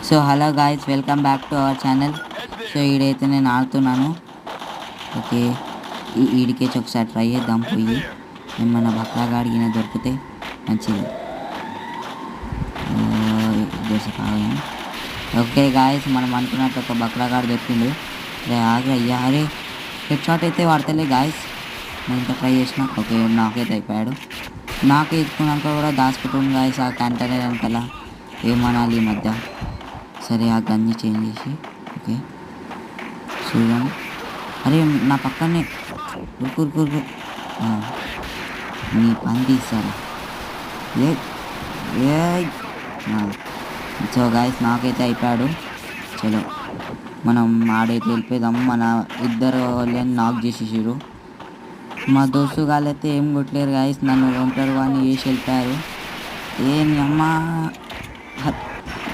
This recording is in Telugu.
So hello guys, welcome back to our channel. So ఈడైతే నేను ఆడుతున్నాను. ఓకే, ఈడికేసి ఒకసారి ట్రై చేద్దాం. పోయి ఏమన్నా బక్రాగా అడిగిన దొరికితే మంచిది. ఓకే గాయస్, మనం అనుకున్నట్టు ఒక బక్రాగాడు దొరికిండు. అరే ఆగి అయ్యా, అరే హెడ్ షాట్ అయితే వాడతలే గాయస్. నేను ఇంత ట్రై చేసిన. ఓకే, నాకైతే అయిపోయాడు. నాకు ఎత్తుకున్నాక కూడా దాచుకుంటుంది గాయస్ ఆ కంటైనర్ వెనకాల. ఏమనాలి ఈ మధ్య. సరే ఆ గన్ని చేంజ్ చేసి ఓకే చూద్దాం. అరే నా పక్కనే ఉరుకురుకురు నీ పని తీస్తారా. సో గాయస్ నాకైతే అయిపోయాడు. చలో మనం ఆడైతే వెళ్ళిపోదాం. మన ఇద్దరు వాళ్ళని నాక్ చేసేసారు. మా దోస్తు గాలైతే ఏం కొట్టలేరు గాయస్, నన్ను ఒంటరి వాడిని వేసి వెళ్ళిపోయారు. ఏమి అమ్మ